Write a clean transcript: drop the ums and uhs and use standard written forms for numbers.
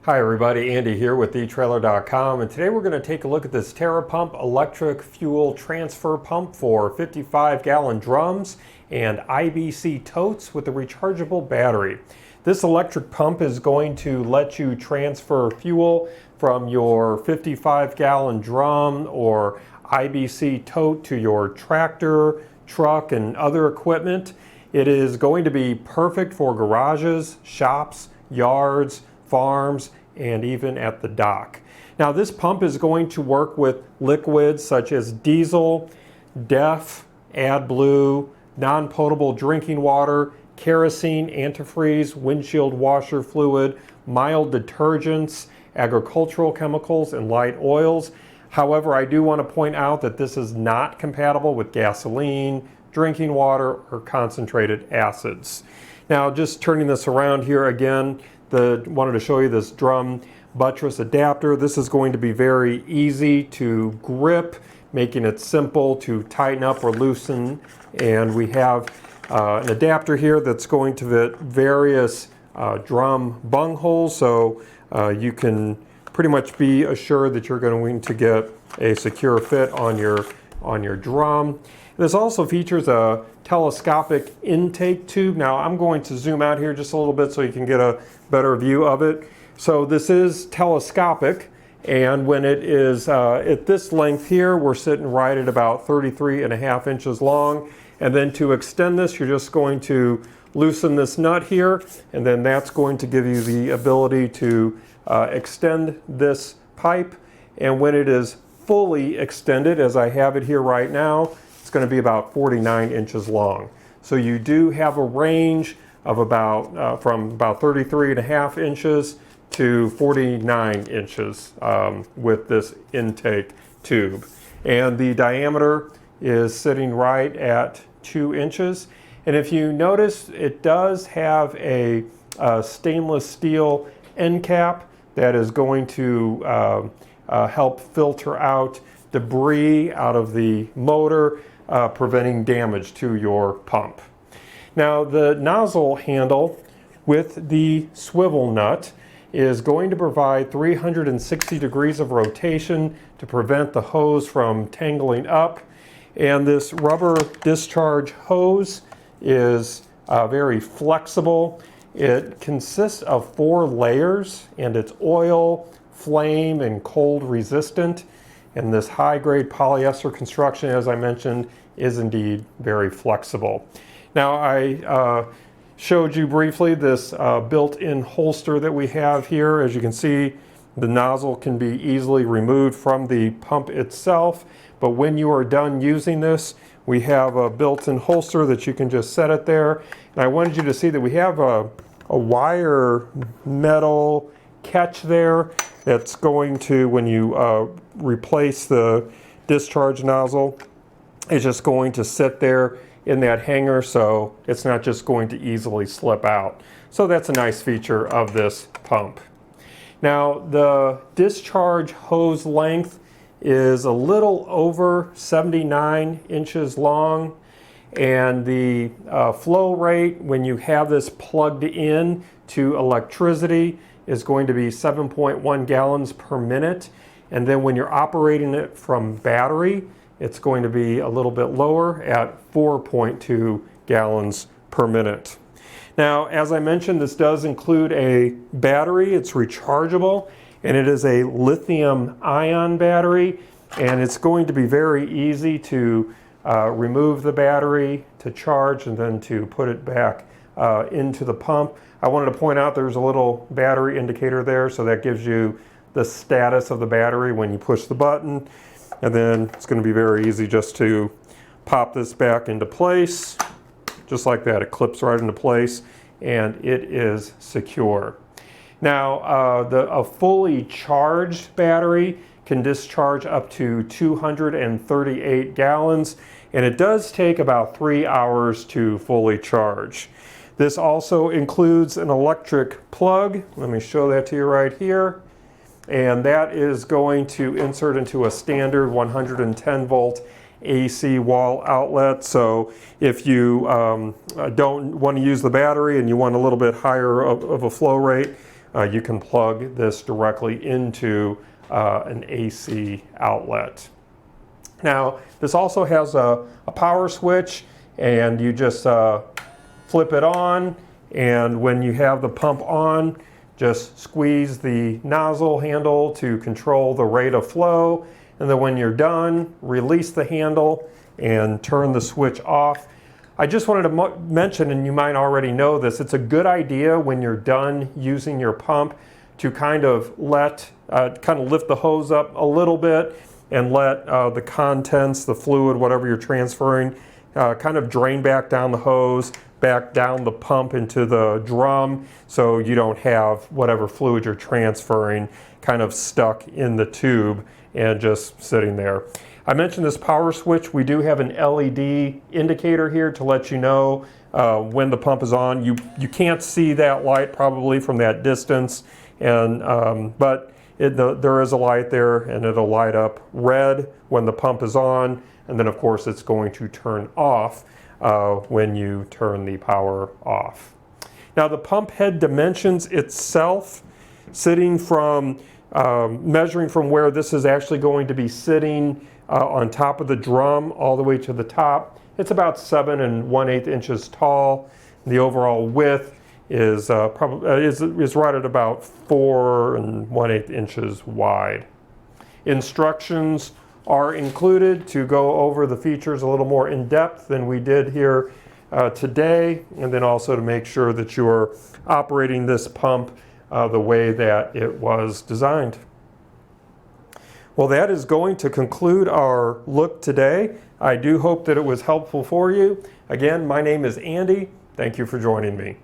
Hi everybody, Andy here with thetrailer.com, and today we're going to take a look at this TeraPump electric fuel transfer pump for 55-gallon drums and IBC totes with a rechargeable battery. This electric pump is going to let you transfer fuel from your 55-gallon drum or IBC tote to your tractor, truck, and other equipment. It is going to be perfect for garages, shops, yards, farms, and even at the dock. Now this pump is going to work with liquids such as diesel, DEF, AdBlue, non-potable drinking water, kerosene, antifreeze, windshield washer fluid, mild detergents, agricultural chemicals, and light oils. However, I do want to point out that this is not compatible with gasoline, drinking water, or concentrated acids. Now just turning this around here again, wanted to show you this drum buttress adapter. This is going to be very easy to grip, making it simple to tighten up or loosen. And we have an adapter here that's going to fit various drum bung holes, so you can pretty much be assured that you're going to get a secure fit on your drum. This also features a telescopic intake tube. Now I'm going to zoom out here just a little bit so you can get a better view of it. So this is telescopic, and when it is at this length here, we're sitting right at about 33.5 inches long. And then to extend this, you're just going to loosen this nut here, and then that's going to give you the ability to extend this pipe. And when it is fully extended, as I have it here right now, it's going to be about 49 inches long. So you do have a range of about from about 33.5 inches to 49 inches with this intake tube. And the diameter is sitting right at 2 inches. And if you notice, it does have a stainless steel end cap that is going to help filter out debris out of the motor, preventing damage to your pump. Now the nozzle handle with the swivel nut is going to provide 360 degrees of rotation to prevent the hose from tangling up. And this rubber discharge hose is very flexible. It consists of 4 layers, and it's oil, flame, and cold resistant. And this high-grade polyester construction, as I mentioned, is indeed very flexible. Now I showed you briefly this built-in holster that we have here. As you can see, the nozzle can be easily removed from the pump itself, but when you are done using this, we have a built-in holster that you can just set it there. And I wanted you to see that we have a wire metal catch there that's going to, when you replace the discharge nozzle, it's just going to sit there in that hanger, so it's not just going to easily slip out. So that's a nice feature of this pump. Now the discharge hose length is a little over 79 inches long, and the flow rate when you have this plugged in to electricity is going to be 7.1 gallons per minute. And then when you're operating it from battery, it's going to be a little bit lower at 4.2 gallons per minute. Now, as I mentioned, this does include a battery. It's rechargeable, and it is a lithium-ion battery, and it's going to be very easy to remove the battery, to charge, and then to put it back into the pump. I wanted to point out there's a little battery indicator there, so that gives you the status of the battery when you push the button. And then it's going to be very easy just to pop this back into place. Just like that, it clips right into place, and it is secure. Now, a fully charged battery can discharge up to 238 gallons, and it does take about 3 hours to fully charge. This also includes an electric plug. Let me show that to you right here. And that is going to insert into a standard 110 volt AC wall outlet. So if you don't want to use the battery and you want a little bit higher of a flow rate, you can plug this directly into an AC outlet. Now, this also has a power switch, and you just flip it on, and when you have the pump on, just squeeze the nozzle handle to control the rate of flow, and then when you're done, release the handle and turn the switch off. I just wanted to mention, and you might already know this, it's a good idea when you're done using your pump to kind of lift the hose up a little bit and let the contents, the fluid, whatever you're transferring, kind of drain back down the hose, back down the pump into the drum, so you don't have whatever fluid you're transferring kind of stuck in the tube and just sitting there. I mentioned this power switch. We do have an LED indicator here to let you know when the pump is on. You can't see that light probably from that distance, and but there is a light there, and it'll light up red when the pump is on, and then of course it's going to turn off when you turn the power off. Now, the pump head dimensions itself, sitting from measuring from where this is actually going to be sitting on top of the drum all the way to the top, it's about 7 1/8 inches tall. The overall width is right at about 4 1/8 inches wide. Instructions are included to go over the features a little more in depth than we did here today, and then also to make sure that you are operating this pump the way that it was designed. Well, that is going to conclude our look today. I do hope that it was helpful for you. Again, my name is Andy. Thank you for joining me.